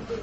अरे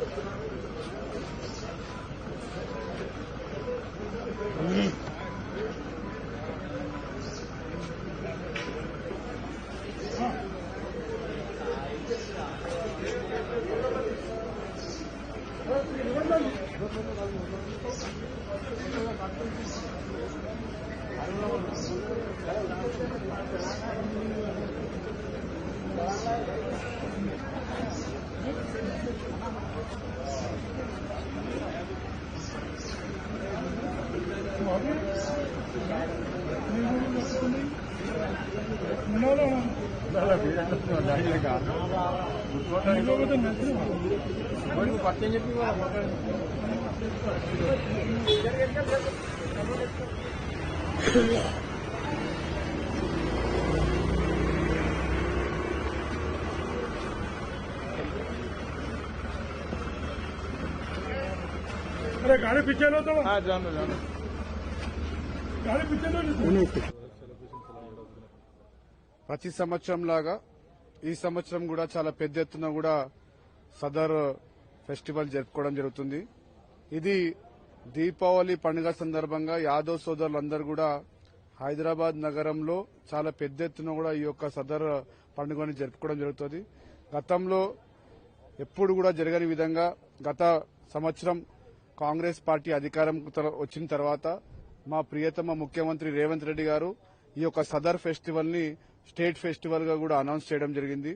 गाड़ी पीछे लो तो। हाँ जानो जानो गाड़ी पीछे लो। ప్రతి సంవత్సరం లాగా ఈ సంవత్సరం కూడా చాలా పెద్ద ఎత్తున కూడా సదర్ ఫెస్టివల్ జరుపుకోవడం జరుగుతుంది. ఇది దీపావళి పండుగ సందర్భంగా యాదవ్ సోదరులందరూ కూడా హైదరాబాద్ నగరంలో చాలా పెద్ద ఎత్తున కూడా ఈ యొక్క సదర్ పండుగని జరుపుకోవడం జరుగుతుంది. గతంలో ఎప్పుడు కూడా జరగని విధంగా గత సంవత్సరం కాంగ్రెస్ పార్టీ అధికారం వచ్చిన తర్వాత మా ప్రియతమ ముఖ్యమంత్రి రేవంత్ రెడ్డి గారు ఈ యొక్క సదర్ ఫెస్టివల్ ని స్టేట్ ఫెస్టివల్ గా కూడా అనౌన్స్ చేయడం జరిగింది.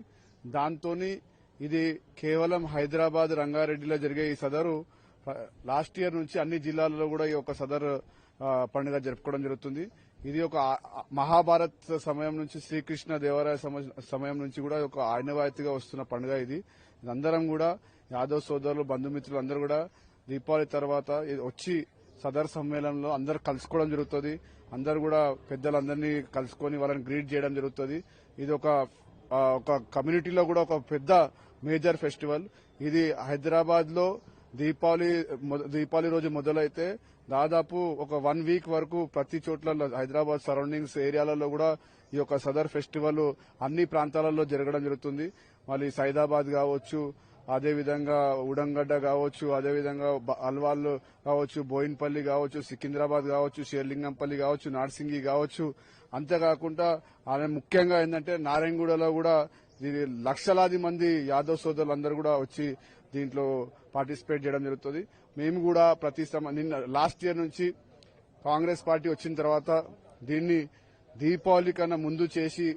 దాంతోని ఇది కేవలం హైదరాబాద్ రంగారెడ్డిలో జరిగే ఈ సదరు లాస్ట్ ఇయర్ నుంచి అన్ని జిల్లాలలో కూడా ఈ యొక్క సదర్ పండుగ జరుపుకోవడం జరుగుతుంది. ఇది ఒక మహాభారత్ సమయం నుంచి శ్రీకృష్ణ దేవరాయ సమయం నుంచి కూడా ఒక ఆనవాయితీగా వస్తున్న పండుగ ఇది. అందరం కూడా యాదవ్ సోదరులు బంధుమిత్రులు అందరూ కూడా దీపావళి తర్వాత వచ్చి సదర్ సమ్మేళనంలో అందరు కలుసుకోవడం జరుగుతుంది. అందరు కూడా పెద్దలందరినీ కలుసుకొని వాళ్ళని గ్రీట్ చేయడం జరుగుతుంది. ఇది ఒక కమ్యూనిటీలో కూడా ఒక పెద్ద మేజర్ ఫెస్టివల్. ఇది హైదరాబాద్ లో దీపావళి రోజు మొదలైతే దాదాపు ఒక 1 వీక్ వరకు ప్రతి చోట్ల హైదరాబాద్ సరౌండింగ్స్ ఏరియాలలో కూడా ఈ యొక్క సదర్ ఫెస్టివల్ అన్ని ప్రాంతాలలో జరగడం జరుగుతుంది. మళ్ళీ సైదాబాద్ కావచ్చు, అదేవిధంగా ఉడంగడ్డ కావచ్చు, అదేవిధంగా అల్వాల్ కావచ్చు, బోయిన్పల్లి కావచ్చు, సికింద్రాబాద్ కావచ్చు, షేర్లింగంపల్లి కావచ్చు, నార్సింగి కావచ్చు. అంతేకాకుండా ముఖ్యంగా ఏంటంటే నారాయణగూడలో కూడా లక్షలాది మంది యాదవ్ సోదరులందరూ కూడా వచ్చి దీంట్లో పార్టిసిపేట్ చేయడం జరుగుతుంది. మేము కూడా నిన్న లాస్ట్ ఇయర్ నుంచి కాంగ్రెస్ పార్టీ వచ్చిన తర్వాత దీన్ని దీపావళి కన్నా ముందు చేసి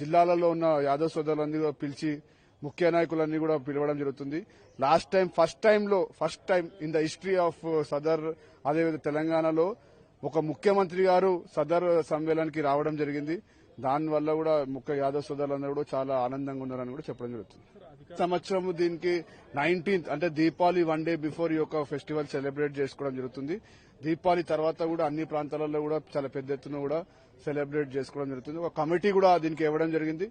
జిల్లాలలో ఉన్న యాదవ్ సోదరులందరూ పిలిచి ముఖ్య నాయకులన్నీ కూడా పిలవడం జరుగుతుంది. Last time first time in the history of Sadar అదేవిధంగా తెలంగాణలో ఒక ముఖ్యమంత్రి గారు సదర్ సమ్మేళనానికి రావడం జరిగింది. దానివల్ల కూడా ముఖ్య యాదవ్ సోదరులందరూ కూడా చాలా ఆనందంగా ఉన్నారని కూడా చెప్పడం జరుగుతుంది. సంవత్సరం దీనికి 19th అంటే దీపావళి 1 డే బిఫోర్ ఈ యొక్క ఫెస్టివల్ సెలబ్రేట్ చేసుకోవడం జరుగుతుంది. దీపావళి తర్వాత కూడా అన్ని ప్రాంతాలలో కూడా చాలా పెద్ద ఎత్తున కూడా సెలబ్రేట్ చేసుకోవడం జరుగుతుంది. ఒక కమిటీ కూడా దీనికి ఇవ్వడం జరిగింది.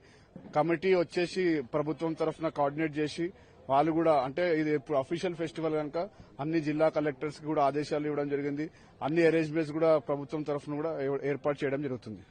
కమిటీ వచ్చేసి ప్రభుత్వం తరఫున కోఆర్డినేట్ చేసి వాళ్ళు కూడా అంటే ఇది ఇప్పుడు అఫీషియల్ ఫెస్టివల్ కనుక అన్ని జిల్లా కలెక్టర్స్ కి కూడా ఆదేశాలు ఇవ్వడం జరిగింది. అన్ని అరేంజ్మెంట్స్ కూడా ప్రభుత్వం తరఫున కూడా ఏర్పాటు చేయడం జరుగుతుంది.